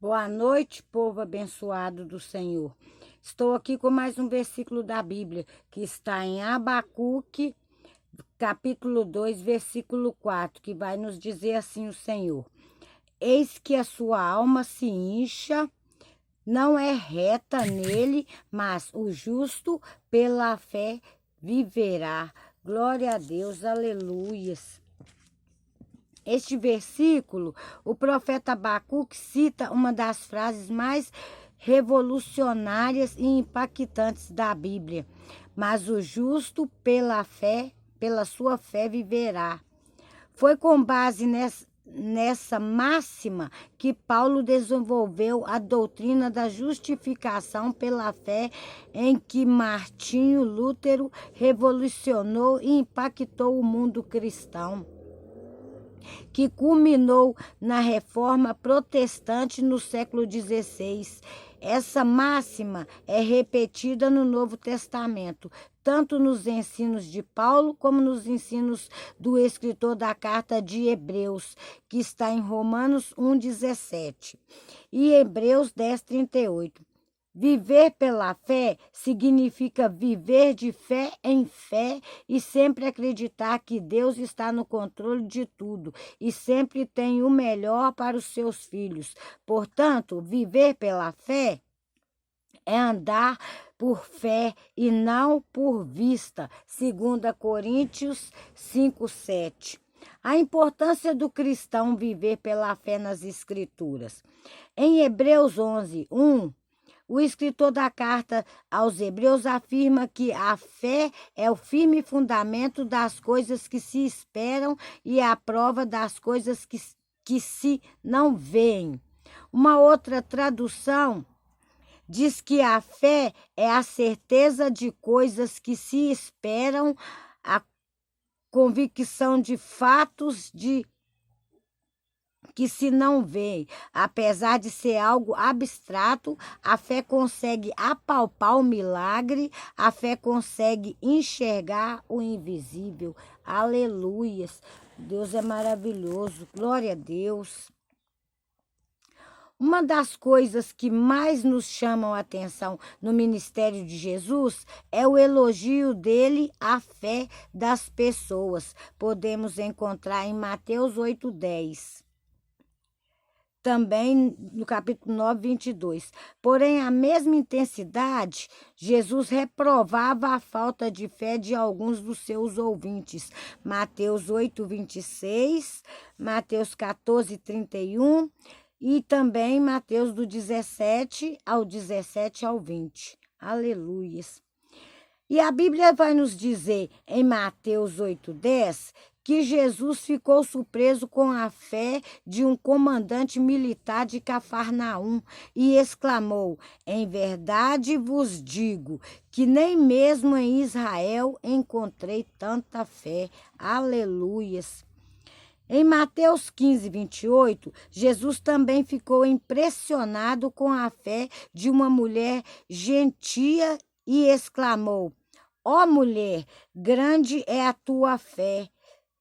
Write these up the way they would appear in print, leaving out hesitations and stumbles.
Boa noite, povo abençoado do Senhor. Estou aqui com mais um versículo da Bíblia, que está em Abacuque, capítulo 2, versículo 4, que vai nos dizer assim o Senhor: Eis que a sua alma se incha, não é reta nele, mas o justo pela fé viverá. Glória a Deus, aleluias. Este versículo, o profeta Abacuque cita uma das frases mais revolucionárias e impactantes da Bíblia. Mas o justo pela fé, pela sua fé viverá. Foi com base nessa máxima que Paulo desenvolveu a doutrina da justificação pela fé, em que Martinho Lutero revolucionou e impactou o mundo cristão, que culminou na Reforma Protestante no século XVI. Essa máxima é repetida no Novo Testamento, tanto nos ensinos de Paulo como nos ensinos do escritor da carta de Hebreus, que está em Romanos 1,17 e Hebreus 10,38. Viver pela fé significa viver de fé em fé e sempre acreditar que Deus está no controle de tudo e sempre tem o melhor para os seus filhos. Portanto, viver pela fé é andar por fé e não por vista, 2 Coríntios 5:7. A importância do cristão viver pela fé nas Escrituras. Em Hebreus 11:1, o escritor da carta aos Hebreus afirma que a fé é o firme fundamento das coisas que se esperam e a prova das coisas que se não veem. Uma outra tradução diz que a fé é a certeza de coisas que se esperam, a convicção de fatos que se não vê. Apesar de ser algo abstrato, a fé consegue apalpar o milagre, a fé consegue enxergar o invisível. Aleluias! Deus é maravilhoso, glória a Deus. Uma das coisas que mais nos chamam a atenção no ministério de Jesus é o elogio dele à fé das pessoas. Podemos encontrar em Mateus 8:10. Também no capítulo 9:22. Porém, a mesma intensidade, Jesus reprovava a falta de fé de alguns dos seus ouvintes. Mateus 8:26, Mateus 14:31 e também Mateus do 17 ao 20. Aleluias. E a Bíblia vai nos dizer em Mateus 8:10 que Jesus ficou surpreso com a fé de um comandante militar de Cafarnaum e exclamou: Em verdade vos digo que nem mesmo em Israel encontrei tanta fé. Aleluias. Em Mateus 15:28, Jesus também ficou impressionado com a fé de uma mulher gentia e exclamou: Ó mulher, grande é a tua fé.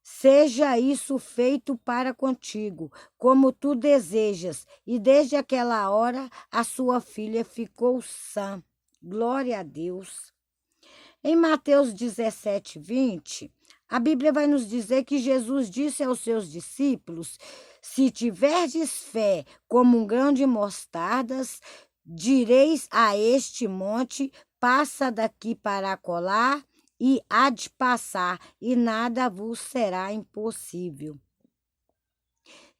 Seja isso feito para contigo, como tu desejas. E desde aquela hora a sua filha ficou sã. Glória a Deus. Em Mateus 17:20, a Bíblia vai nos dizer que Jesus disse aos seus discípulos: Se tiverdes fé como um grão de mostardas, direis a este monte: passa daqui para acolá, e há de passar, e nada vos será impossível.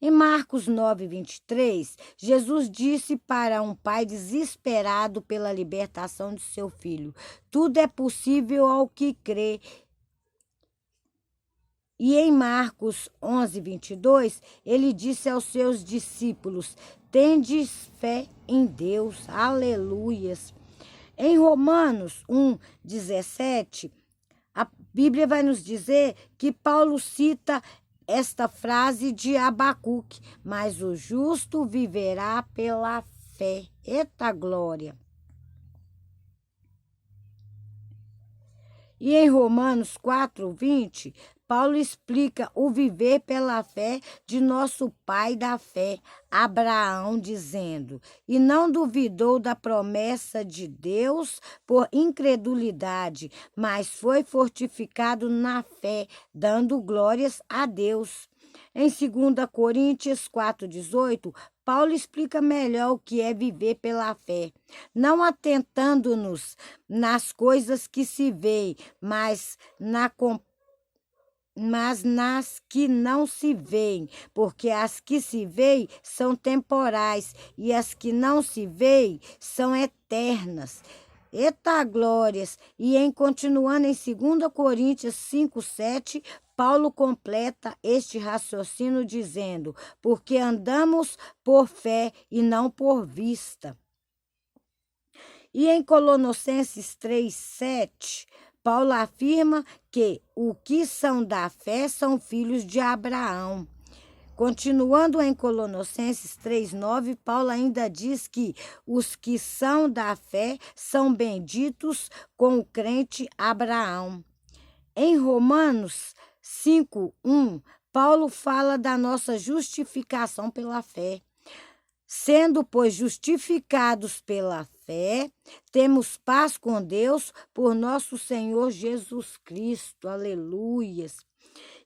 Em Marcos 9:23, Jesus disse para um pai desesperado pela libertação de seu filho: Tudo é possível ao que crê. E em Marcos 11:22, ele disse aos seus discípulos: Tendes fé em Deus. Aleluias. Em Romanos 1:17, a Bíblia vai nos dizer que Paulo cita esta frase de Abacuque: Mas o justo viverá pela fé. Eita glória! E em Romanos 4:20, Paulo explica o viver pela fé de nosso pai da fé, Abraão, dizendo: e não duvidou da promessa de Deus por incredulidade, mas foi fortificado na fé, dando glórias a Deus. Em 2 Coríntios 4,18, Paulo explica melhor o que é viver pela fé, não atentando-nos nas coisas que se veem, mas nas que não se veem, porque as que se veem são temporais e as que não se veem são eternas. Eita glórias! E continuando em 2 Coríntios 5,7, Paulo completa este raciocínio dizendo: porque andamos por fé e não por vista. E em Colossenses 3,7, Paulo afirma que os que são da fé são filhos de Abraão. Continuando em Colossenses 3,9, Paulo ainda diz que os que são da fé são benditos com o crente Abraão. Em Romanos 5,1, Paulo fala da nossa justificação pela fé. Sendo, pois, justificados pela fé, temos paz com Deus por nosso Senhor Jesus Cristo. Aleluias.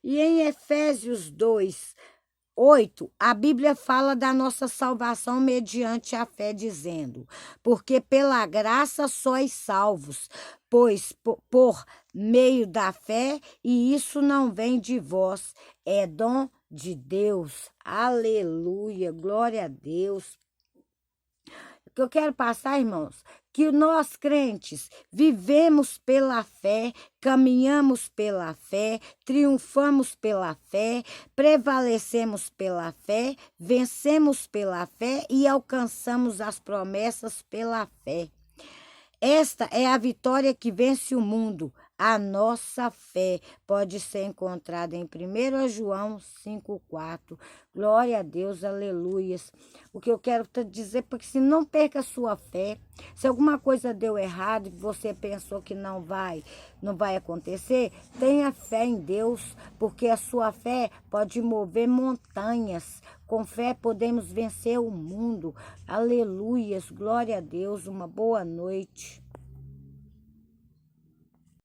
E em Efésios 2:8, a Bíblia fala da nossa salvação mediante a fé, dizendo: porque pela graça sois salvos, pois por meio da fé, e isso não vem de vós, é dom de Deus. Aleluia, glória a Deus. O que eu quero passar, irmãos, que nós crentes vivemos pela fé, caminhamos pela fé, triunfamos pela fé, prevalecemos pela fé, vencemos pela fé e alcançamos as promessas pela fé. Esta é a vitória que vence o mundo. A nossa fé pode ser encontrada em 1 João 5,4. Glória a Deus, aleluias. O que eu quero te dizer, porque se não perca a sua fé, se alguma coisa deu errado e você pensou que não vai acontecer, tenha fé em Deus, porque a sua fé pode mover montanhas. Com fé podemos vencer o mundo. Aleluias, glória a Deus, uma boa noite.